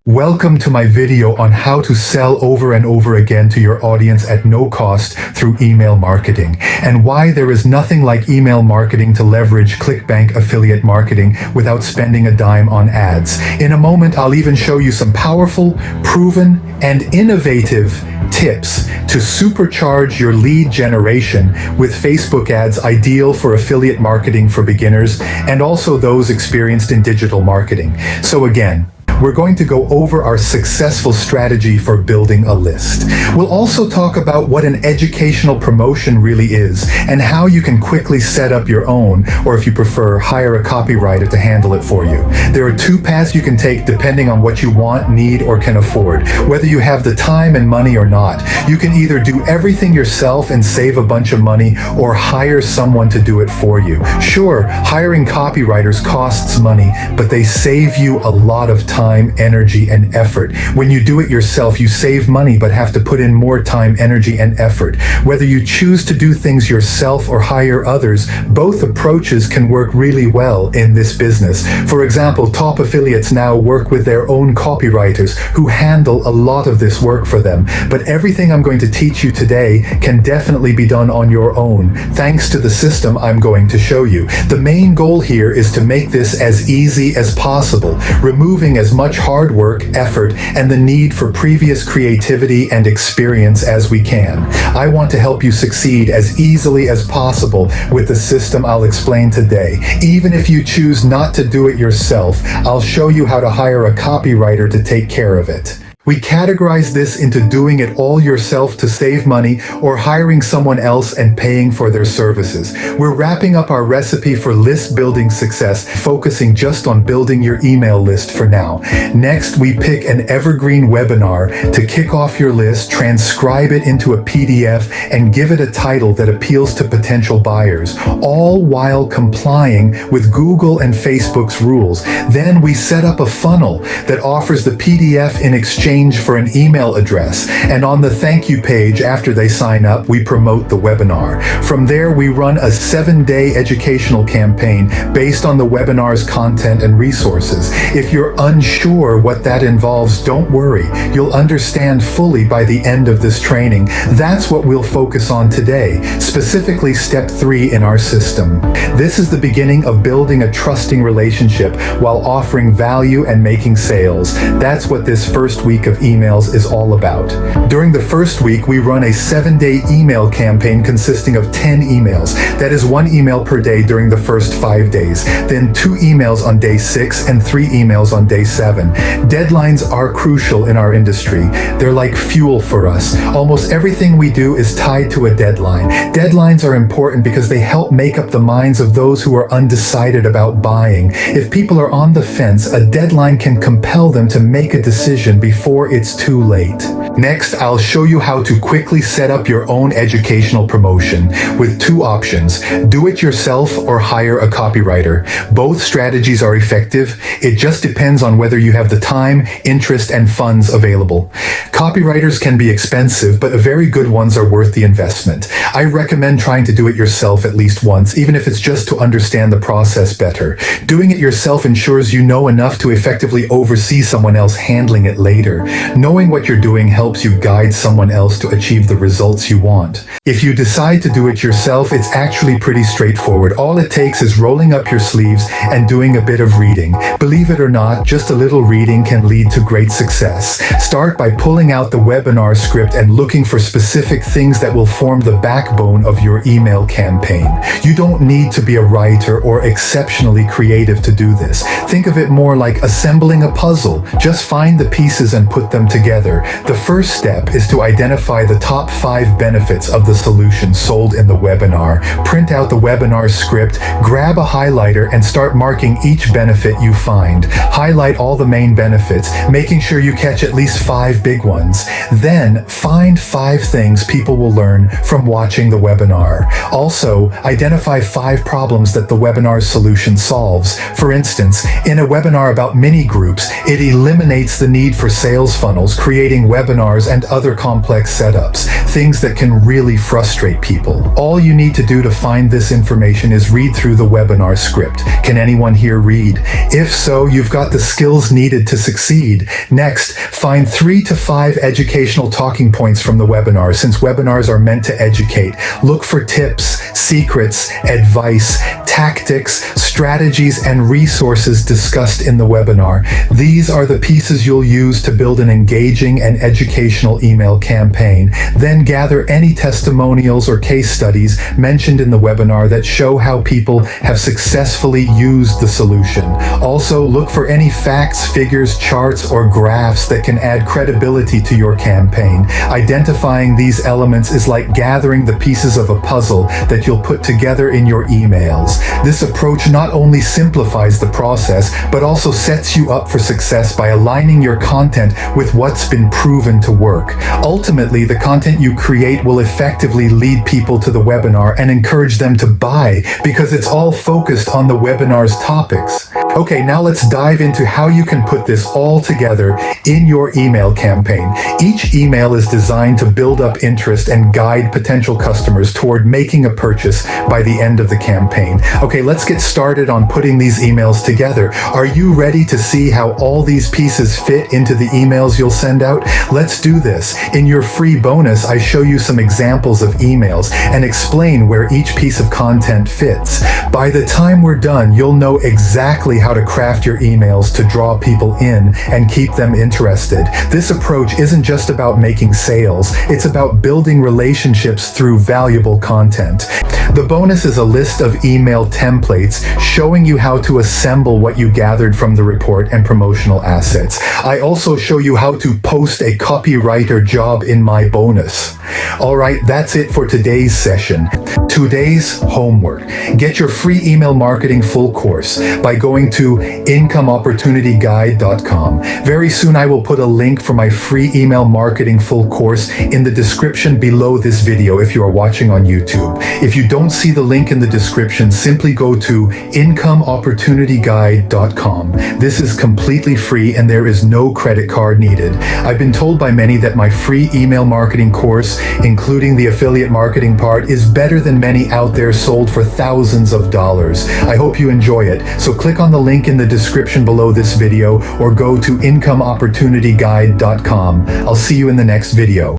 Welcome to my video on how to sell over and over again to your audience at no cost through email marketing, and why there is nothing like email marketing to leverage ClickBank affiliate marketing without spending a dime on ads. In a moment, I'll even show you some powerful, proven, and innovative tips to supercharge your lead generation with Facebook ads, ideal for affiliate marketing for beginners and also those experienced in digital marketing. So again, we're going to go over our successful strategy for building a list. We'll also talk about what an educational promotion really is and how you can quickly set up your own, or if you prefer, hire a copywriter to handle it for you. There are two paths you can take depending on what you want, need, or can afford, whether you have the time and money or not. You can either do everything yourself and save a bunch of money, or hire someone to do it for you. Sure, hiring copywriters costs money, but they save you a lot of time, energy, and effort. When you do it yourself, you save money but have to put in more time, energy, and effort. Whether you choose to do things yourself or hire others, both approaches can work really well in this business. For example, top affiliates now work with their own copywriters who handle a lot of this work for them. But everything I'm going to teach you today can definitely be done on your own, thanks to the system I'm going to show you. The main goal here is to make this as easy as possible, removing as much hard work, effort, and the need for previous creativity and experience as we can. I want to help you succeed as easily as possible with the system I'll explain today. Even if you choose not to do it yourself, I'll show you how to hire a copywriter to take care of it. We categorize this into doing it all yourself to save money, or hiring someone else and paying for their services. We're wrapping up our recipe for list building success, focusing just on building your email list for now. Next, we pick an evergreen webinar to kick off your list, transcribe it into a PDF, and give it a title that appeals to potential buyers, all while complying with Google and Facebook's rules. Then we set up a funnel that offers the PDF in exchange for an email address, and on the thank you page after they sign up, we promote the webinar. From there, we run a 7-day educational campaign based on the webinar's content and resources. If you're unsure what that involves, don't worry. You'll understand fully by the end of this training. That's what we'll focus on today, specifically step 3 in our system. This is the beginning of building a trusting relationship while offering value and making sales. That's what this first week of emails is all about. During the first week, we run a 7-day email campaign consisting of 10 emails. That is 1 email per day during the first 5 days, then 2 emails on day 6 and 3 emails on day 7. Deadlines are crucial in our industry. They're like fuel for us. Almost everything we do is tied to a deadline. Deadlines are important because they help make up the minds of those who are undecided about buying. If people are on the fence, a deadline can compel them to make a decision before it's too late. Next, I'll show you how to quickly set up your own educational promotion with 2 options: do it yourself or hire a copywriter. Both strategies are effective. It just depends on whether you have the time, interest, and funds available. Copywriters can be expensive, but very good ones are worth the investment. I recommend trying to do it yourself at least once, even if it's just to understand the process better. Doing it yourself ensures you know enough to effectively oversee someone else handling it later. Knowing what you're doing helps you guide someone else to achieve the results you want. If you decide to do it yourself, it's actually pretty straightforward. All it takes is rolling up your sleeves and doing a bit of reading. Believe it or not, just a little reading can lead to great success. Start by pulling out the webinar script and looking for specific things that will form the backbone of your email campaign. You don't need to be a writer or exceptionally creative to do this. Think of it more like assembling a puzzle. Just find the pieces and put them together. The first step is to identify the top 5 benefits of the solution sold in the webinar. Print out the webinar script, grab a highlighter, and start marking each benefit you find. Highlight all the main benefits, making sure you catch at least 5 big ones. Then, find 5 things people will learn from watching the webinar. Also, identify 5 problems that the webinar solution solves. For instance, in a webinar about mini groups, it eliminates the need for sales sales funnels, creating webinars, and other complex setups, things that can really frustrate people. All you need to do to find this information is read through the webinar script. Can anyone here read? If so, you've got the skills needed to succeed. Next, find 3 to 5 educational talking points from the webinar. Since webinars are meant to educate, look for tips, secrets, advice, tactics, strategies, and resources discussed in the webinar. These are the pieces you'll use to build an engaging and educational email campaign. Then gather any testimonials or case studies mentioned in the webinar that show how people have successfully used the solution. Also, look for any facts, figures, charts, or graphs that can add credibility to your campaign. Identifying these elements is like gathering the pieces of a puzzle that you'll put together in your emails. This approach not only simplifies the process, but also sets you up for success by aligning your content with what's been proven to work. Ultimately, the content you create will effectively lead people to the webinar and encourage them to buy because it's all focused on the webinar's topics. Okay, now let's dive into how you can put this all together in your email campaign. Each email is designed to build up interest and guide potential customers toward making a purchase by the end of the campaign. Okay, let's get started on putting these emails together. Are you ready to see how all these pieces fit into the emails you'll send out? Let's do this. In your free bonus, I show you some examples of emails and explain where each piece of content fits. By the time we're done, you'll know exactly how to craft your emails to draw people in and keep them interested. This approach isn't just about making sales, it's about building relationships through valuable content. The bonus is a list of email templates showing you how to assemble what you gathered from the report and promotional assets. I also show you how to post a copywriter job in my bonus. Alright, that's it for today's session. Today's homework. Get your free email marketing full course by going to incomeopportunityguide.com. Very soon I will put a link for my free email marketing full course in the description below this video if you are watching on YouTube. If you don't see the link in the description, simply go to incomeopportunityguide.com. This is completely free and there is no credit card needed. I've been told by many that my free email marketing course, including the affiliate marketing part, is better than many out there sold for thousands of dollars. I hope you enjoy it. So click on the link in the description below this video or go to incomeopportunityguide.com. I'll see you in the next video.